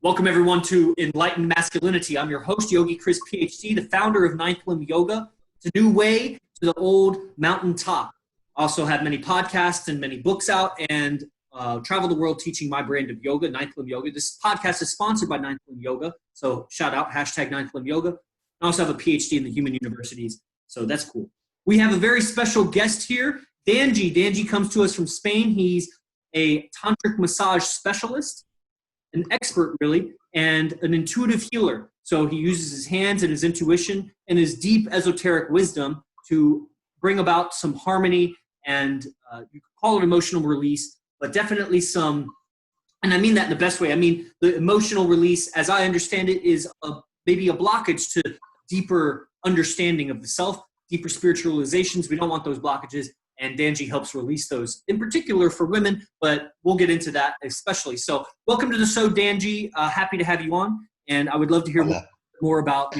Welcome everyone to Enlightened Masculinity. I'm your host, Yogi Chris, PhD, the founder of Ninth Limb Yoga. It's a new way to the old mountaintop. I also have many podcasts and many books out and travel the world teaching my brand of yoga, Ninth Limb Yoga. This podcast is sponsored by Ninth Limb Yoga, so shout out, hashtag Ninth Limb Yoga. I also have a PhD in the human universities, so that's cool. We have a very special guest here, Danji. Danji comes to us from Spain. He's a tantric massage specialist, an expert really, and an intuitive healer. So he uses his hands and his intuition and his deep esoteric wisdom to bring about some harmony and you could call it emotional release, but definitely some, and I mean that in the best way. I mean, the emotional release, as I understand it, is maybe a blockage to deeper understanding of the self, deeper spiritualizations. We don't want those blockages. And Danji helps release those, in particular for women, but we'll get into that especially. So welcome to the show, Danji. Happy to have you on. And I would love to hear more about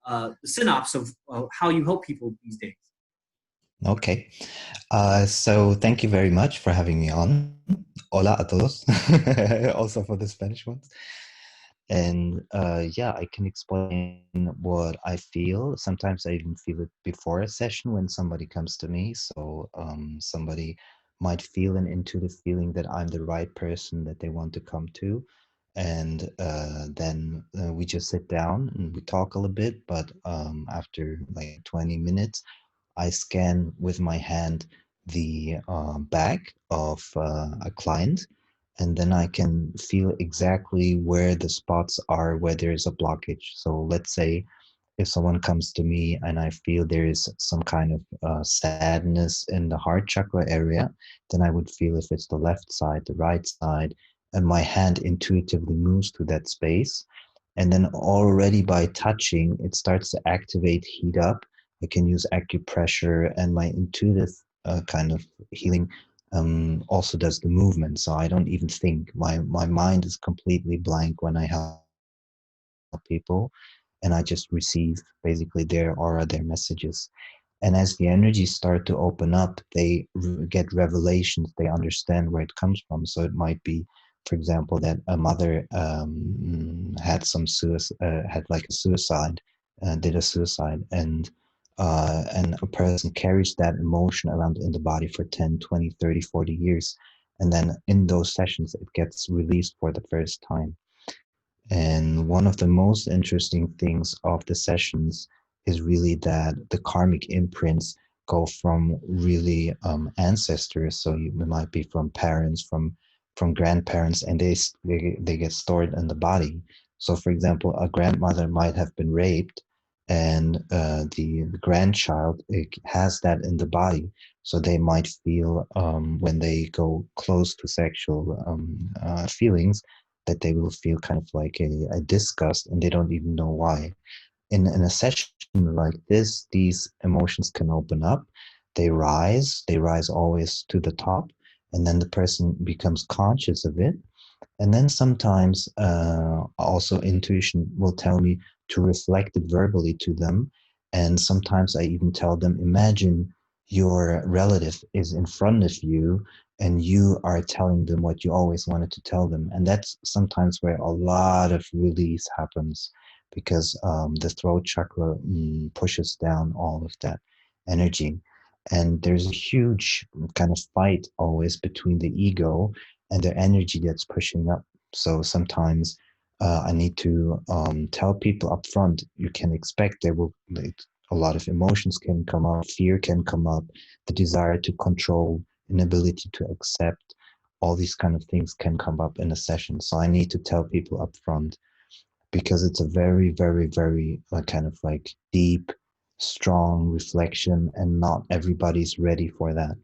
the synopsis of how you help people these days. Okay. So thank you very much for having me on. Hola a todos. Also for the Spanish ones. And yeah, I can explain what I feel. Sometimes I even feel it before a session when somebody comes to me. So somebody might feel an intuitive feeling that I'm the right person that they want to come to. And then we just sit down and we talk a little bit. But after like 20 minutes, I scan with my hand the back of a client. And then I can feel exactly where the spots are where there is a blockage. So let's say if someone comes to me and I feel there is some kind of sadness in the heart chakra area, then I would feel if it's the left side, the right side, and my hand intuitively moves to that space. And then already by touching, it starts to activate, heat up. I can use acupressure and my intuitive kind of healing also does the movement. So I don't even think. My mind is completely blank when I help people, and I just receive basically their aura, their messages. And as the energies start to open up, they get revelations. They understand where it comes from. So it might be, for example, that a mother had had like a suicide, did a suicide, and a person carries that emotion around in the body for 10, 20, 30, 40 years. And then in those sessions, it gets released for the first time. And one of the most interesting things of the sessions is really that the karmic imprints go from really ancestors. So it might be from parents, from grandparents, and they get stored in the body. So for example, a grandmother might have been raped, and the grandchild has that in the body. So they might feel when they go close to sexual feelings, that they will feel kind of like a disgust, and they don't even know why. In a session like this, these emotions can open up. They rise always to the top, and then the person becomes conscious of it. And then sometimes also intuition will tell me to reflect it verbally to them. And sometimes I even tell them, imagine your relative is in front of you and you are telling them what you always wanted to tell them. And that's sometimes where a lot of release happens, because the throat chakra pushes down all of that energy. And there's a huge kind of fight always between the ego and the energy that's pushing up. So sometimes I need to tell people up front, you can expect there will, a lot of emotions can come up, fear can come up, the desire to control, inability to accept, all these kind of things can come up in a session. So I need to tell people up front, because it's a very, very, very kind of like deep, strong reflection, and not everybody's ready for that.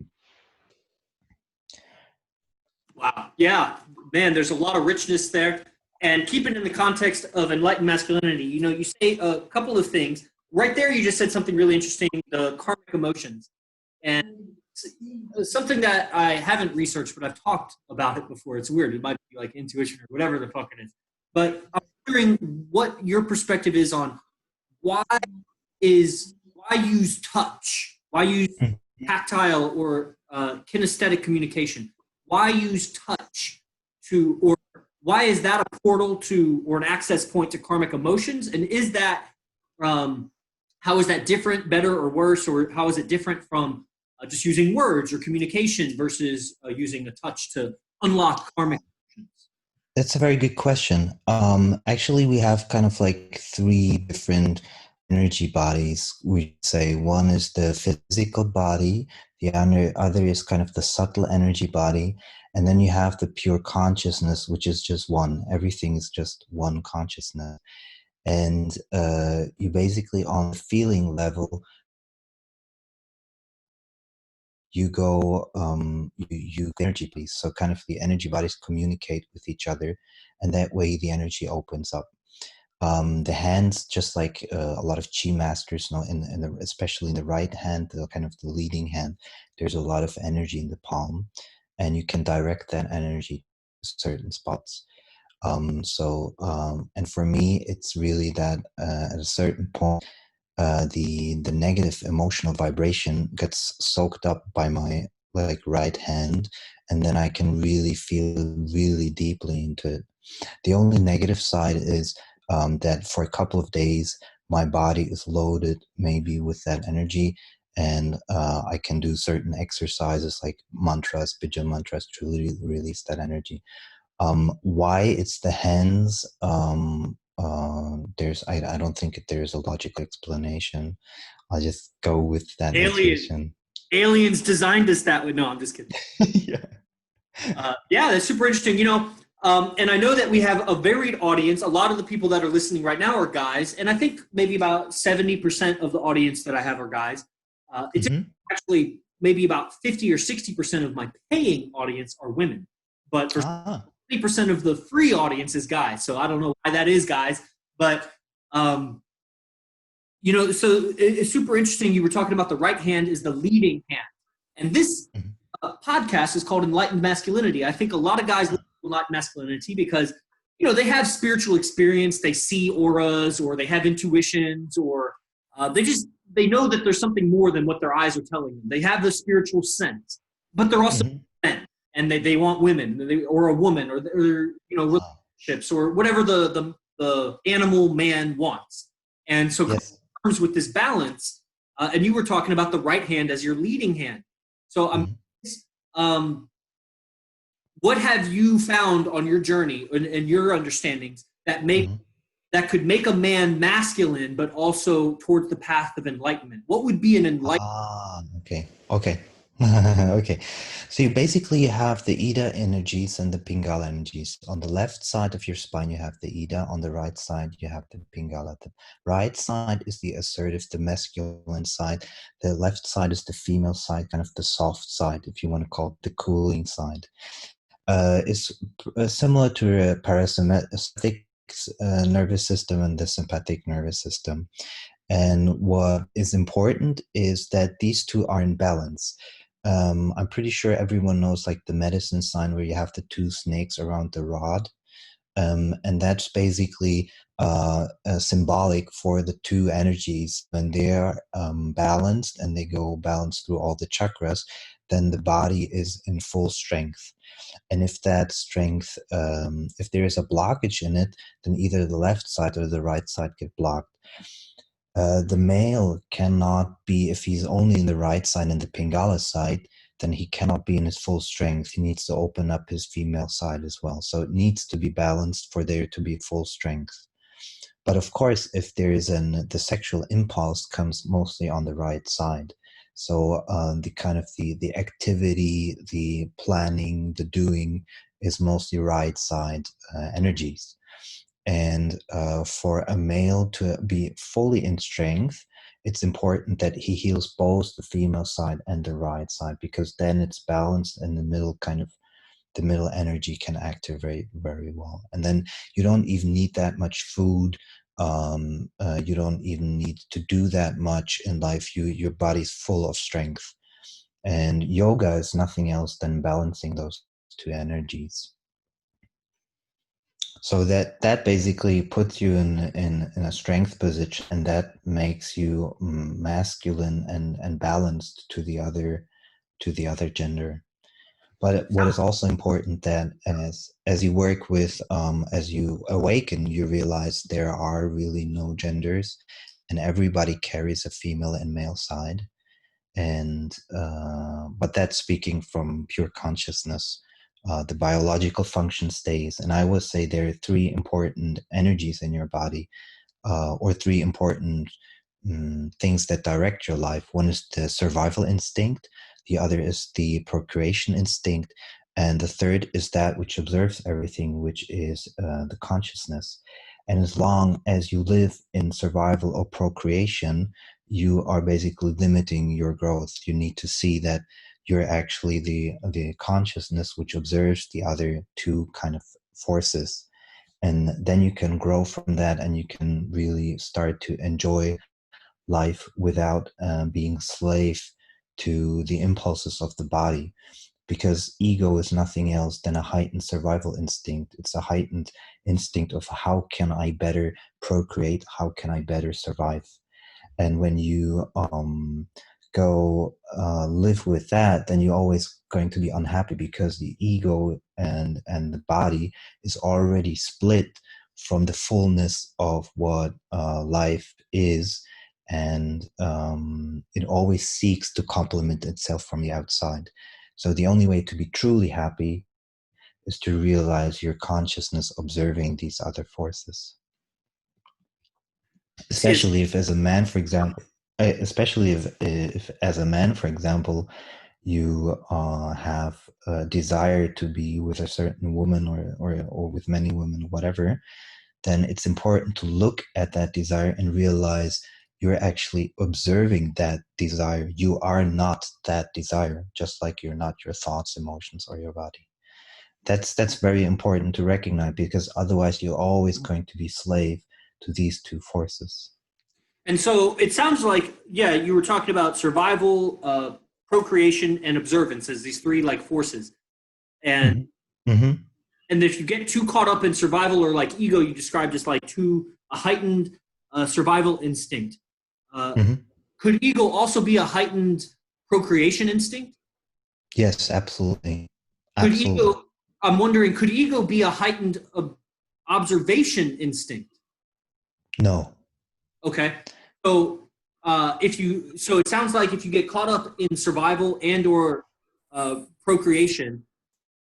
Wow. Yeah, man, there's a lot of richness there. And keep it in the context of enlightened masculinity. You know, you say a couple of things. Right there, you just said something really interesting, the karmic emotions. And something that I haven't researched, but I've talked about it before. It's weird. It might be like intuition or whatever the fuck it is. But I'm wondering what your perspective is on why use touch? Why use tactile or kinesthetic communication? Why use touch or why is that a portal to or an access point to karmic emotions? And is that how is that different, better or worse, or how is it different from just using words or communication versus using a touch to unlock karmic emotions? That's a very good question. Actually, we have kind of like three different energy bodies. We say one is the physical body, the other is kind of the subtle energy body, and then you have the pure consciousness, which is just one. Everything is just one consciousness. And you basically, on the feeling level, you go you energy bodies, so kind of the energy bodies communicate with each other, and that way the energy opens up. The hands, just like a lot of chi masters know, especially in the right hand, the kind of the leading hand, there's a lot of energy in the palm, and you can direct that energy to certain spots. And for me, it's really that at a certain point, the negative emotional vibration gets soaked up by my like right hand, and then I can really feel really deeply into it. The only negative side is that for a couple of days my body is loaded maybe with that energy, and I can do certain exercises like mantras, bija mantras, to really release that energy. Why it's the hands? I don't think there's a logical explanation. I'll just go with that Alien, intuition. aliens designed us that way. No, I'm just kidding. Yeah. Yeah, that's super interesting. And I know that we have a varied audience. A lot of the people that are listening right now are guys, and I think maybe about 70% of the audience that I have are guys. It's Mm-hmm. actually maybe about 50 or 60% of my paying audience are women, but for Ah. 20% of the free audience is guys. So I don't know why that is, guys, but um, so it's super interesting. You were talking about the right hand is the leading hand, and this Mhm. podcast is called Enlightened Masculinity. I think a lot of guys listen to Enlightened Masculinity because they have spiritual experience, they see auras, or they have intuitions, or they know that there's something more than what their eyes are telling them. They have the spiritual sense, but they're also Mhm. men, and they want women, or a woman, or Ah. relationships, or whatever the animal man wants. And so Yes. comes with this balance. And you were talking about the right hand as your leading hand. So I'm Mhm. um, what have you found on your journey and your understandings Mhm. that could make a man masculine, but also towards the path of enlightenment? What would be an enlightenment? Ah, okay. Okay. Okay. So you have the Ida energies and the Pingala energies. On the left side of your spine, you have the Ida. On the right side, you have the Pingala. The right side is the assertive, the masculine side. The left side is the female side, kind of the soft side, if you want to call it the cooling side. It's similar to a parasympathetic nervous system and the sympathetic nervous system. And what is important is that these two are in balance. I'm pretty sure everyone knows like the medicine sign where you have the two snakes around the rod. And that's basically symbolic for the two energies. When they're balanced and they go balanced through all the chakras, then the body is in full strength. And if that strength, if there is a blockage in it, then either the left side or the right side get blocked. The male cannot be, if he's only in the right side and the Pingala side, then he cannot be in his full strength. He needs to open up his female side as well. So it needs to be balanced for there to be full strength. But of course, if there is the sexual impulse comes mostly on the right side. So the kind of the activity, the planning, the doing is mostly right side energies. And for a male to be fully in strength, it's important that he heals both the female side and the right side, because then it's balanced and the middle kind of the middle energy can activate very well. And then you don't even need that much food. You don't even need to do that much in life. Your body's full of strength. And yoga is nothing else than balancing those two energies. So that basically puts you in a strength position, and that makes you masculine and balanced to the other gender. But what is also important that as you work with, as you awaken, you realize there are really no genders, and everybody carries a female and male side. And but that's speaking from pure consciousness. The biological function stays, and I would say there are three important energies in your body, or three important things that direct your life. One is the survival instinct, the other is the procreation instinct, and the third is that which observes everything, which is the consciousness. And as long as you live in survival or procreation, you are basically limiting your growth. You need to see that you're actually the consciousness which observes the other two kind of forces, and then you can grow from that, and you can really start to enjoy life without being slave to the impulses of the body, because ego is nothing else than a heightened survival instinct. It's a heightened instinct of how can I better procreate, how can I better survive. And when you go live with that, then you're always going to be unhappy, because the ego and the body is already split from the fullness of what life is. And it always seeks to complement itself from the outside. So the only way to be truly happy is to realize your consciousness observing these other forces. Is Especially if as a man, for example, especially if as a man, for example, you have a desire to be with a certain woman, or with many women, whatever, then it's important to look at that desire and realize you're actually observing that desire. You are not that desire, just like you're not your thoughts, emotions, or your body. That's very important to recognize, because otherwise you're always going to be slave to these two forces. And so it sounds like, yeah, you were talking about survival, procreation, and observance as these three like forces. And Mm-hmm. Mm-hmm. and if you get too caught up in survival or like ego, you described as like too a heightened survival instinct. Uh, Mm-hmm. could ego also be a heightened procreation instinct? Yes, absolutely. Could Absolutely. ego? I'm wondering, could ego be a heightened observation instinct? No. Okay. So so it sounds like if you get caught up in survival and or procreation,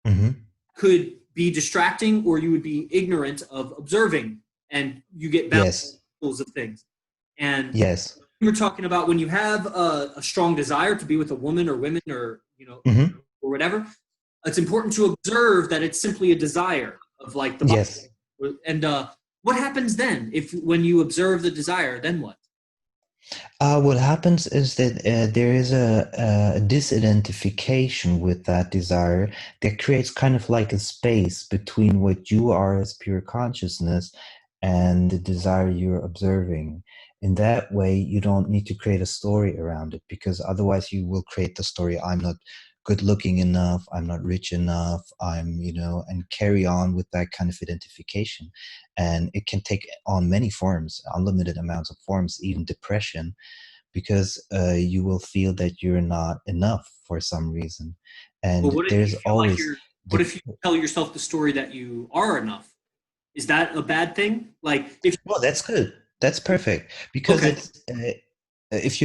Mm-hmm. could be distracting, or you would be ignorant of observing, and you get Yes. boundaries of things. And Yes. we were talking about when you have a strong desire to be with a woman or women, or Mm-hmm. or whatever, it's important to observe that it's simply a desire of like the body. Yes. And what happens then if when you observe the desire? Then what? What happens is that there is a disidentification with that desire that creates kind of like a space between what you are as pure consciousness and the desire you're observing. In that way, you don't need to create a story around it, because otherwise you will create the story, I'm not good looking enough, I'm not rich enough, and carry on with that kind of identification. And it can take on many forms, unlimited amounts of forms, even depression, because you will feel that you're not enough for some reason. But And what if you there's feel like always you're? What the if you tell yourself the story that you are enough? Is that a bad thing? Like if well, that's good, that's perfect, because okay, it's if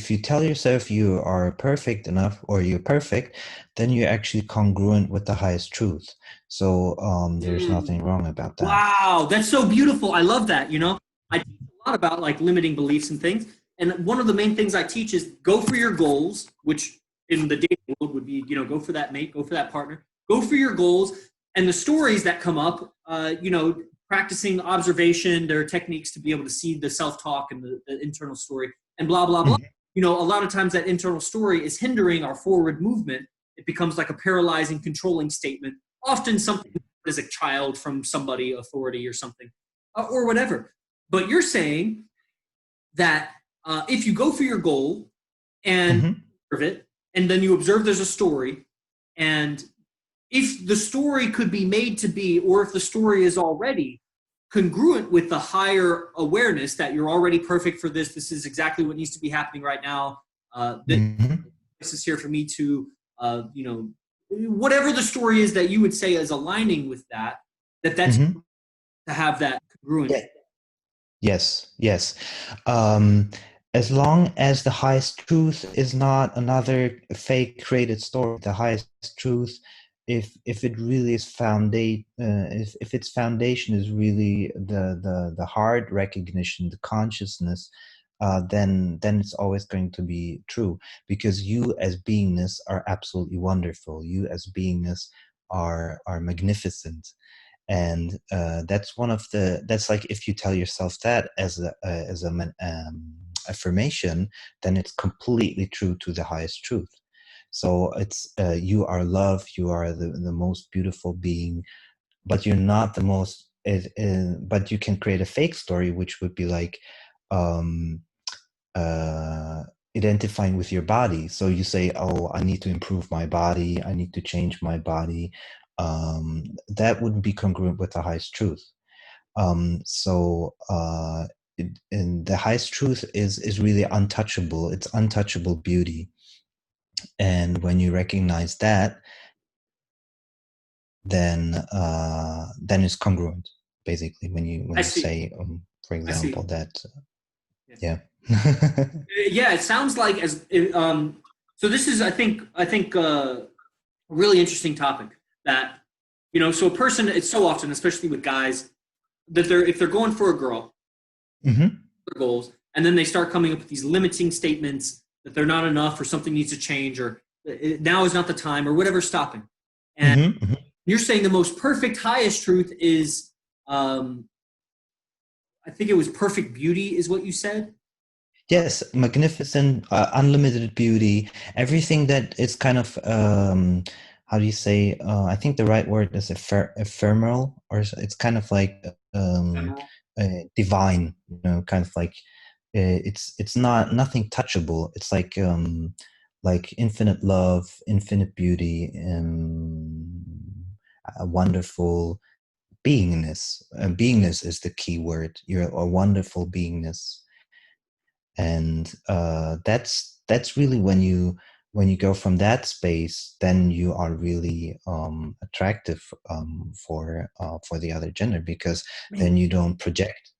you tell yourself you are perfect enough, or you're perfect, then you're actually congruent with the highest truth. So there's mm, nothing wrong about that. wow, that's so beautiful. I love that. I teach a lot about like limiting beliefs and things. And one of the main things I teach is go for your goals, which in the dating world would be, go for that mate, go for that partner, go for your goals. And the stories that come up, practicing observation, there are techniques to be able to see the self-talk and the internal story and blah, blah, blah. Mhm. A lot of times that internal story is hindering our forward movement. It becomes like a paralyzing, controlling statement, often something as a child from somebody, authority or something, or whatever. But you're saying that if you go for your goal and Mhm. observe it, and then you observe there's a story, and if the story could be made to be, or if the story is already congruent with the higher awareness that you're already perfect for this is exactly what needs to be happening right now. This Mhm. is here for me to, uh, you know, whatever the story is that you would say is aligning with that, that's Mm-hmm. to have that congruence. Yes, yes. Um, as long as the highest truth is not another fake created story, the highest truth, if it really is if its foundation is really the hard recognition, the consciousness, then it's always going to be true, because you as beingness are absolutely wonderful. You as beingness are magnificent. And that's one of the that's like, if you tell yourself that as a affirmation, then it's completely true to the highest truth. So it's you are love, you are the most beautiful being, but you're not the most but you can create a fake story, which would be like um uh, identifying with your body. So you say, "Oh, I need to improve my body. I need to change my body." That wouldn't be congruent with the highest truth. And the highest truth is really untouchable. It's untouchable beauty, and when you recognize that, then it's congruent. Basically, when I you see. say, for I see. example, that Yeah. yeah. Yeah, it sounds like so this is I think a really interesting topic that so a person, it's so often, especially with guys, that if they're going for a girl, Hmm. their goals, and then they start coming up with these limiting statements that they're not enough or something needs to change or now is not the time or whatever stopping. And Hmm. Hmm. you're saying the most perfect highest truth is um I think it was perfect beauty is what you said. Yes, magnificent, unlimited beauty, everything that is kind of, how do you say? I think the right word is ephemeral, or it's kind of like Ephemeral. divine, kind of like it's not nothing touchable. It's like infinite love, infinite beauty, a wonderful beingness. Beingness is the key word. You're a wonderful beingness, and that's really when you go from that space, then you are really attractive for the other gender, because then Man, you don't project.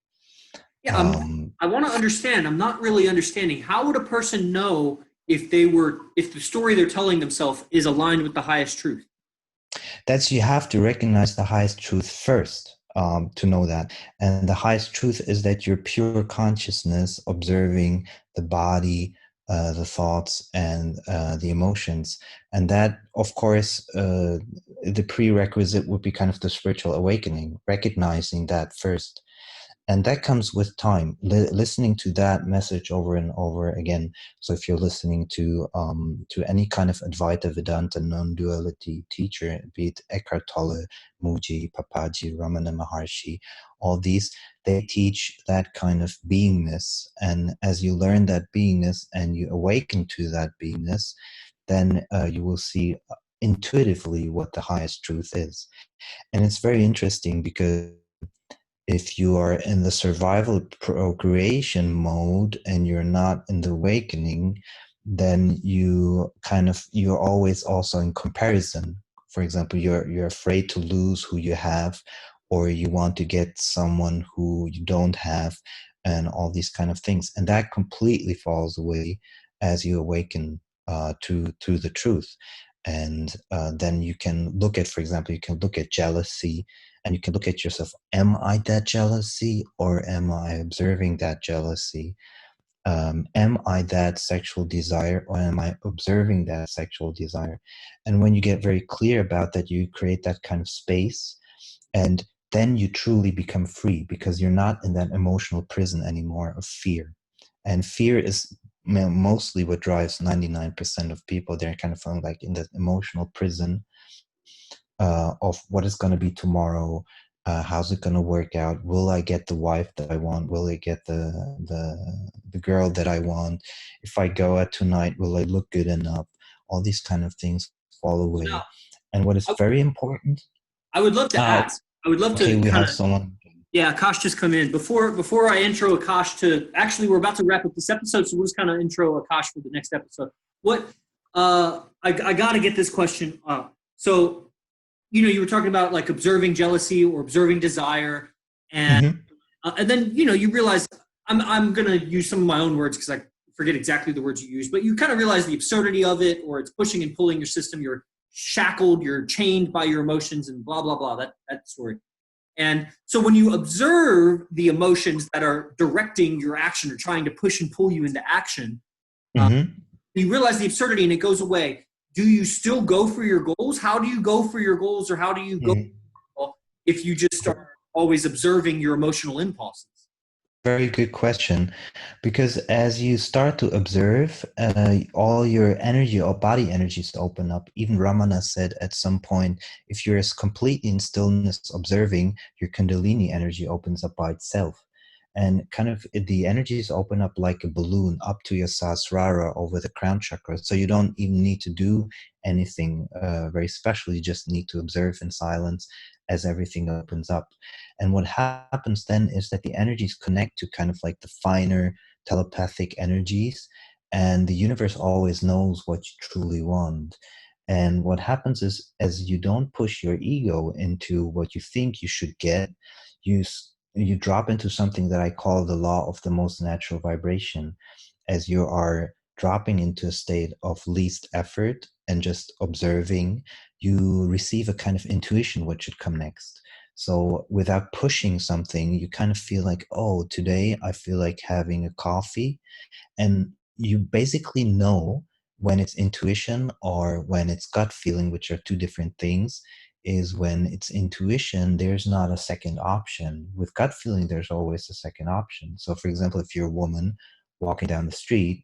yeah, um, I want to understand. I'm not really understanding. How would a person know if the story they're telling themselves is aligned with the highest truth? that's You have to recognize the highest truth first, to know that. And the highest truth is that you're pure consciousness observing the body, the thoughts, and the emotions. And that, of course, the prerequisite would be kind of the spiritual awakening, recognizing that first. And that comes with time, listening to that message over and over again. So if you're listening to any kind of Advaita Vedanta non-duality teacher, be it Eckhart Tolle, Muji, Papaji, Ramana Maharshi, all these, they teach that kind of beingness. And as you learn that beingness and you awaken to that beingness, then you will see intuitively what the highest truth is. And it's very interesting, because if you are in the survival procreation mode and you're not in the awakening, then you're always also in comparison. For example, you're afraid to lose who you have, or you want to get someone who you don't have, and all these kind of things. And that completely falls away as you awaken to the truth. And then you can look at, for example, you can look at jealousy, and you can look at yourself. Am I that jealousy, or am I observing that jealousy? Am I that sexual desire, or am I observing that sexual desire? And when you get very clear about that, you create that kind of space, and then you truly become free, because you're not in that emotional prison anymore of fear. And fear is mostly what drives 99% of people. They're kind of feeling like in that emotional prison of what is going to be tomorrow. How's it going to work out? Will I get the wife that I want? Will I get the girl that I want? If I go out tonight, will I look good enough? All these kind of things fall So now, away. And what is I, very important. I would love to Uh, ask. I would love okay, to we kind have of. someone. Yeah, Akash just come in. Before I intro Akash to, actually, we're about to wrap up this episode, so we'll just kind of intro Akash for the next episode. What I got to get this question. So, you were talking about like observing jealousy or observing desire, and Mm-hmm. and then you realize I'm gonna use some of my own words because I forget exactly the words you use, but you kind of realize the absurdity of it, or it's pushing and pulling your system. You're shackled, you're chained by your emotions, and blah blah blah. That story. And so when you observe the emotions that are directing your action or trying to push and pull you into action, uh, Mm-hmm. you realize the absurdity and it goes away. Do you still go for your goals? How do you go for your goals, or how do you go if you just start always observing your emotional impulses? Very good question. Because as you start to observe, all your energy or body energies open up. Even Ramana said at some point, if you're as completely in stillness observing, your Kundalini energy opens up by itself. And kind of the energies open up like a balloon up to your Sahasrara over the crown chakra. So you don't even need to do anything very special. You just need to observe in silence as everything opens up. And what happens then is that the energies connect to kind of like the finer telepathic energies, and the universe always knows what you truly want. And what happens is, as you don't push your ego into what you think you should get, you drop into something that I call the law of the most natural vibration. As you are dropping into a state of least effort and just observing, you receive a kind of intuition what should come next. So without pushing something, you kind of feel like, oh, today I feel like having a coffee. And you basically know when it's intuition or when it's gut feeling, which are two different things. Is when it's intuition, there's not a second option. With gut feeling, there's always a second option. So for example, if you're a woman walking down the street,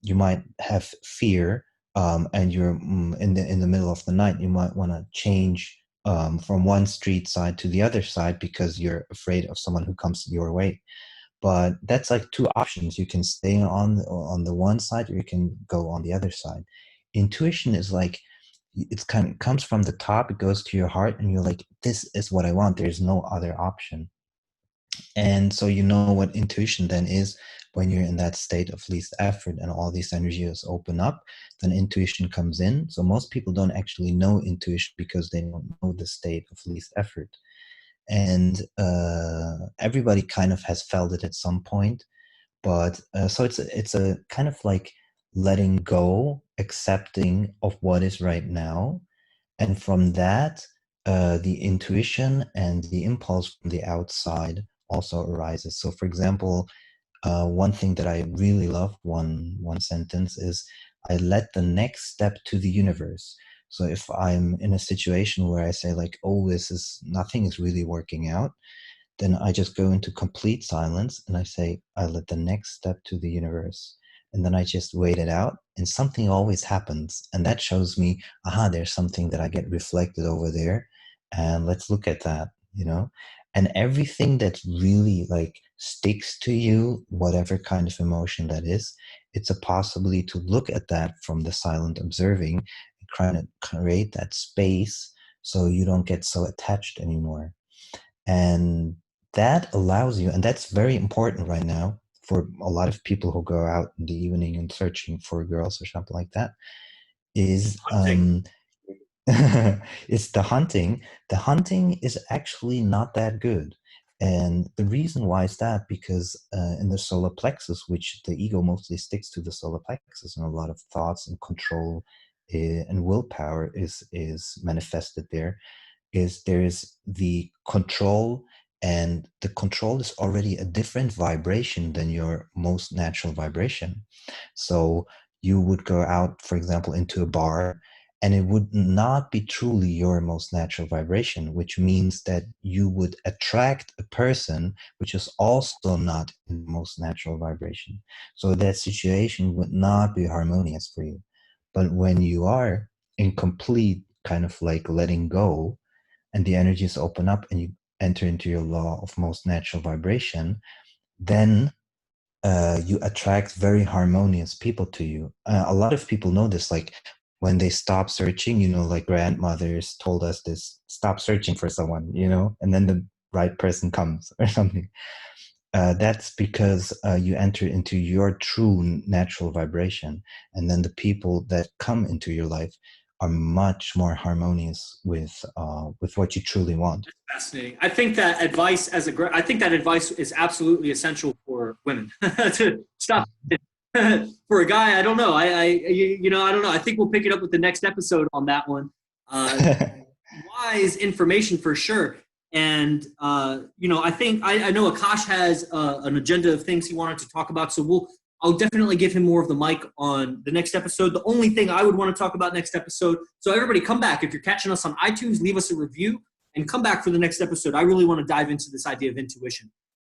you might have fear, and you're in the middle of the night, you might want to change from one street side to the other side because you're afraid of someone who comes your way. But that's like two options. You can stay on the one side, or you can go on the other side. Intuition is like, it's kind of comes from the top, it goes to your heart, and you're like, this is what I want. There's no other option. And so you know what intuition then is. When you're in that state of least effort and all these energies open up, then intuition comes in. So most people don't actually know intuition because they don't know the state of least effort. And everybody kind of has felt it at some point. But so it's a kind of like letting go, accepting of what is right now, and from that, the intuition and the impulse from the outside also arises. So, for example, one thing that I really love, one sentence is, I let the next step to the universe. So if I'm in a situation where I say like, oh, this is nothing is really working out, then I just go into complete silence and I say, I let the next step to the universe. And then I just wait it out, and something always happens. And that shows me, aha, there's something that I get reflected over there. And let's look at that, you know? And everything that really like sticks to you, whatever kind of emotion that is, it's a possibility to look at that from the silent observing and trying to create that space so you don't get so attached anymore. And that allows you, and that's very important right now for a lot of people who go out in the evening and searching for girls or something like that, is Hunting. it's the hunting. The hunting is actually not that good. And the reason why is that because in the solar plexus, which the ego mostly sticks to the solar plexus, and a lot of thoughts and control and willpower is manifested there, is there is the control, and the control is already a different vibration than your most natural vibration. So you would go out, for example, into a bar, and it would not be truly your most natural vibration, which means that you would attract a person which is also not in the most natural vibration. So that situation would not be harmonious for you. But when you are in complete kind of like letting go, and the energies open up and you enter into your law of most natural vibration, then you attract very harmonious people to you. A lot of people know this, like when they stop searching, like grandmothers told us this, stop searching for someone, and then the right person comes or something. That's because you enter into your true natural vibration. And then the people that come into your life are much more harmonious with what you truly want. Fascinating. I think that advice is absolutely essential for women to stop. For a guy, I don't know. I don't know. I think we'll pick it up with the next episode on that one. Wise information for sure. And I think I know Akash has an agenda of things he wanted to talk about. So I'll definitely give him more of the mic on the next episode. The only thing I would want to talk about next episode. So everybody, come back if you're catching us on iTunes. Leave us a review and come back for the next episode. I really want to dive into this idea of intuition.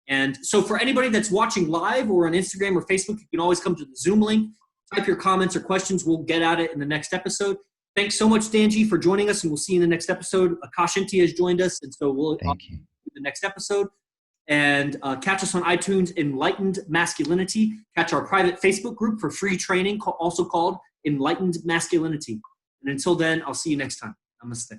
And so for anybody that's watching live or on Instagram or Facebook, you can always come to the Zoom link, type your comments or questions. We'll get at it in the next episode. Thanks so much, Danji, for joining us, and we'll see you in the next episode. Akash Inti has joined us, and so we'll do the next episode. And catch us on iTunes, Enlightened Masculinity. Catch our private Facebook group for free training, also called Enlightened Masculinity. And until then, I'll see you next time. Namaste.